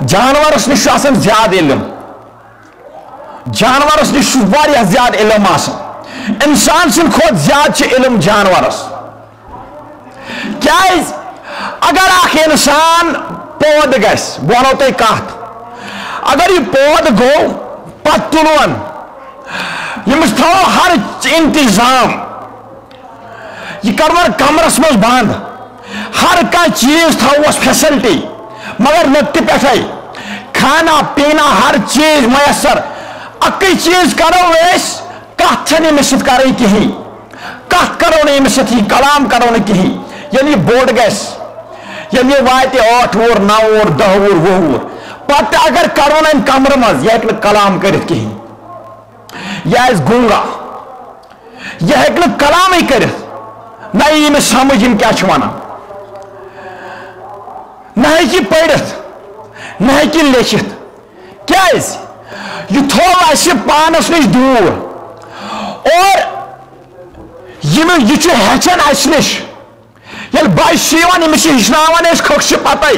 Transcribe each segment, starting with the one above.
جانورس نش آسان زیادہ علم جانورس نش واریاہ زیادہ علم آسان انسان سن کھوت زیادہ علم جانورس کیاز اگر اخ انسان پود گس بہ ونو تۄہہِ کتھ اگر یہ پود گو پتہ تُلون یمس تھاوو ہر انتظام یہ کرون کمرس مز بند ہر کھانا چیز تھوس فیسلٹی مگر لکٹہ پہ کھانا پینا ہر چیز میسر اکی چیز کرو اس کت امس ست کریں کہین کت کرو نا امس ست کلام کرو نا کہین یل یہ بوڑ گس یل یہ وات 8 وُہُر 9 وُہُر 10 وُہُر 20 وُہُر پتہ اگر کرو نا کمرٕ مز یہ ہیٚکہِ نہٕ کلام کرتھ کہین یہ آسہِ گونگا یہ ہیٚکہِ نہٕ کلامٕے کرتھ نہ یی أمِس سمجھ یِم کیاہ چھِ ونان نہ ہیٚکہِ یہِ پٔرِتھ نہ ہیٚکہِ یہِ لیٚکھِتھ کیازِ یہ تھوو اسہِ پانس نش دوٗر اور یہ چھُ ہیٚچھان اسہِ نش ییٚلہِ بچہِ چھُ یِوان أمِس چھِ ہیٚچھناوان أسۍ کھۄکھشہِ پتے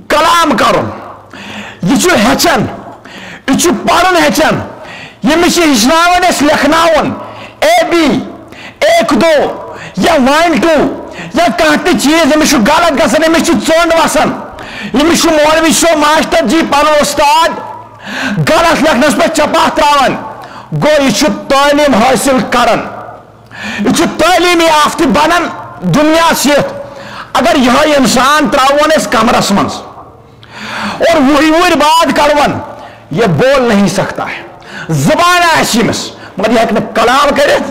کلام کرُن یہ چھُ ہیٚچھان یہ چھُ پرُن ہیٚچھان ییٚمِس چھِ ہیٚچھناوان أسۍ لیکھناوُن AB 1 2 یا 1 2 یا کانٛہہ تہِ چیٖز أمِس چھُ غلط گژھان أمِس چھِ ژوٚنٛڈ وسان أمِس چھُ مولوی صٲب ماشٹر جی پنُن اُستاد غلط لیکھنس پہ چپاہ تراوان گو یہ تعلیم حاصل کران یہ تعلیم یافتہ بنان دنیا سیت اگر یہ انسان تراون اس کمرس مز اور وہر بعد کرون یہ بول نہیں سکتا ہے زبان آمس مگر یہ ہیٚکہِ نہٕ کلام کرت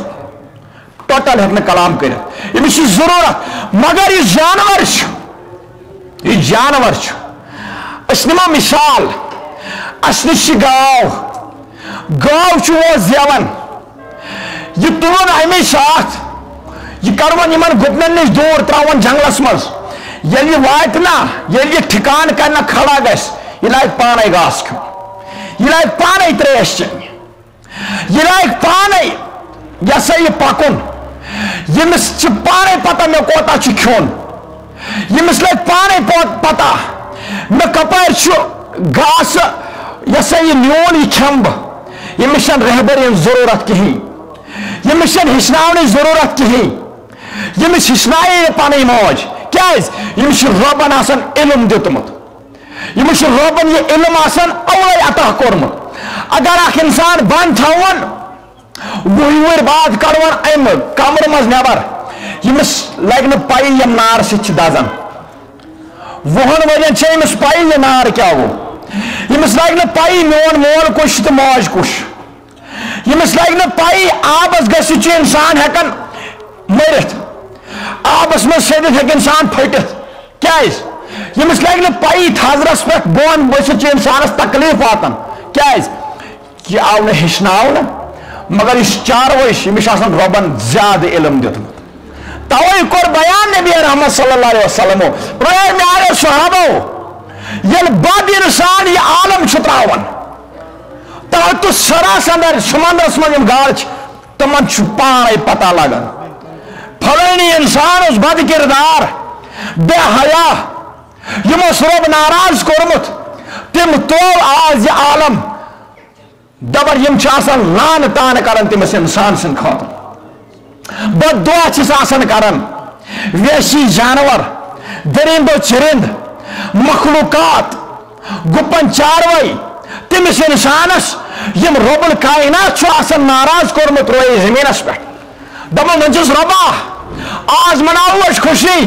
ٹوٹل ہیٚکہِ نہٕ کلام کرت أمِس چھِ ضرورت مگر یہ جانور أسۍ نِمو مثال اس نش گاو زیون یہ تلون امی ساتھ یہ کرون یمن گپنن نش دور تراون جنگلس مز یل یہ وات نا یل یہ ٹھکان کرنا کھڑا گس یہ لائق پانے گاس کھیون یہ لائق پانے تریش چین یہ لائق پانے یہ پکن یمس پانے پتہ مے کوتا کھیون یمس لائق پانے پتہ مے کپار گاس یہ میون یہ کھم بہ یمس رہبر ضرورت کہین یمس ہچن ضرورت کہین یمس ہچنائے پن موج کیاز یمس ربن آسان علم دیتمت یمس ربن یہ علم آسان اولے عطا کورمت اگر اخ انسان بند تھاون وہر بعد کرون ام کمر مز نبر یمس لگ نہ پی یم نار سۭتۍ دزان 20 ورین چھ یمس پی یہ نار کیا گو یمس لگ نہ پی میون مول کش تو موج کش یمس لگ نہ پی آبس گھت انسان ہیکن مرت آبس من سدت ہیک انسان پھٹت کیاز یمس لگ نہ پی تھزرس پہ بون بست انسانس تکلیف واتان کیاز یہ آو نہ ہچناؤ مگر اس چاروش یمس ربن زیادہ علم دیتمت توے کور بیان نبی رحمت صلی اللہ علیہ وسلم میارے صحابو یل بد انسان یہ عالم تراون تحت سراسندر سمندرس من گاڑ تمن پانے پتہ لگان فلانی انسان اس بد کردار بے حیا یمس رب ناراض کورمت تم تو آز یہ عالم دبر یم لان تان کران تمس انسان سن خاطر بد دعا چھس آسان کران ویشی جانور درند و چرند مخلوقات گپن چاروئی تمس انسانس یم رب الکائنات آسان ناراض کورمت روئے زمینس پہ دپان ونچس ربا آز مناو خوشی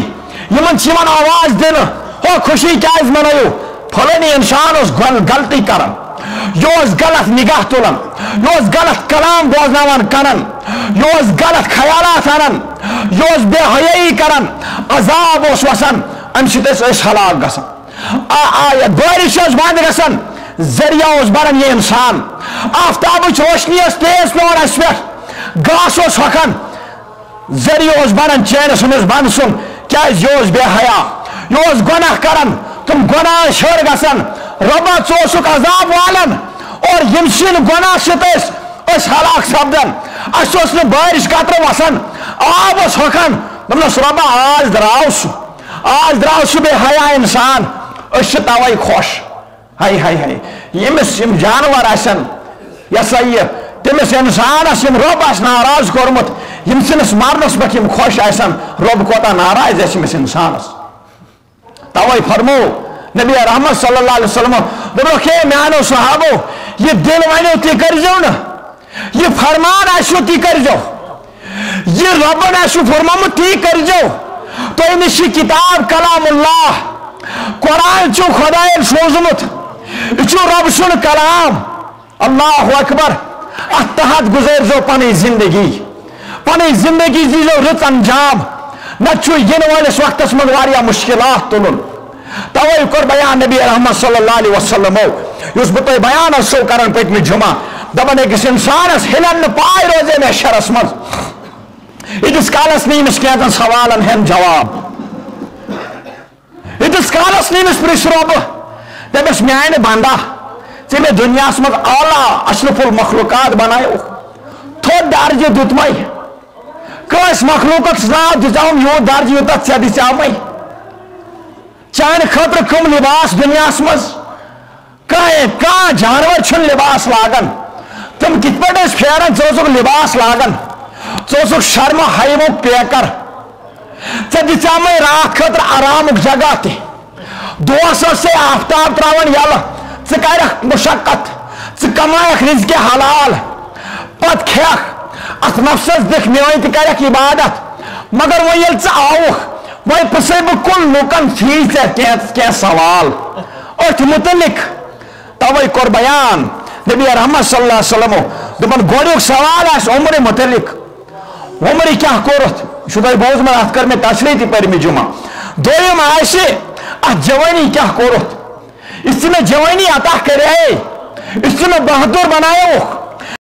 یمن آواز دن ہو خوشی کیاز مناو فلانی انسان اس غلطی کران یہ غلط نگاہ تلان یہ غلط کلام بوزناوان کران یہ غلط خیالات انان یہ بے حیائی کران عذاب اس وسان ام سس ہلاک گسان بارش بند گسان ذریعہ اس بران یہ انسان آفتاب روشنی تیز پیون اس پہ گاس ہکان ذریعہ بران چینس امس بند سن کیاز یہ بے حیا یہ گناہ کران تم گناہ شر گسان ربا ثوسک عذاب والن اور یم سن گناہ ست ہلاک سپدان اس بارش قطر وسان آب ہکان دپنس ربا آز درو سہ بے حیا انسان اس توے خوش ہائی ہائی ہائی یمس یم جانور آسن یہ سا یہ تمس انسانس یم رب آس ناراض کورمت یم سنس مارنس پہ یم خوش آسن رب کوتا ناراض آس یمس انسانس توے فرمو نبی رحمت صلی اللہ علیہ وسلم دپک ہے میانو صحابو یہ دل ونو تی کرزو نا یہ فرمان آسو تی کرزو یہ ربن آسو فرمامت تی کرزو تو امس کتاب کلام اللہ قرآن چو خدای سوزمت چو رب سن کلام اللہ اکبر ات تحت گزر زو پنی زندگی دیزو رت انجام نچو ین والس وقتس من واریا مشکلات تلن توے کور بیان نبی رحمت صلی اللہ علیہ وسلم اس بتو بیان سو کرن پتم جمعہ دپان اکس انسانس ہلن پائے روزے میں شرس مز اتس کالس نیمس کینژن سوالن ہن جواب اتس کالس نیمس پرس رب دپس میانہ بندہ ژے مے دنیا مز اعلیٰ اشرف المخلوقات بنایو تھوڑ درجہ دتمے کس مخلوقس ناو دژام یوت درجہ یوتہ ژے دژامے چانہ خاطر کم لباس دنیا مز کان جانور چھن لباس لاگن تم کت پہ پھیران ژٕ لباس لاگن ژٕ شرم حیمک پیکر ژے دژامے رات خاطر آرامک جگہ تہ دۄہس سے آفتاب تراون یلہ ژٕ کرکھ مشقت ژٕ کمایکھ رزق حلال پت کھیکھ ات نفسس دکھ میٲنۍ تہ کرکھ عبادت مگر وۄنۍ ییٚلہِ ژٕ آوُکھ وۄنۍ پرژھے بہٕ کُل لُکن فی ژےٚ کینٛہہ سوال أتھۍ متعلق توے کوٚر بیان نبی رحمت صلی اللہ علیہ وسلم دپان گۄڈنیُک سوال آسہِ عمرِ متعلق عمرِ کیٛاہ کوٚرُتھ یہِ چھُو تۄہہِ بوٗزمُت اتھ کٔر مےٚ تشریح تہِ پٔرمٕژ جمعہ دوٚیِم آسہِ اتھ جوٲنی کیٛاہ کوٚرُتھ یُس ژےٚ مےٚ جوٲنی عطا کریے یُس ژےٚ مےٚ بہادُر بنایوکھ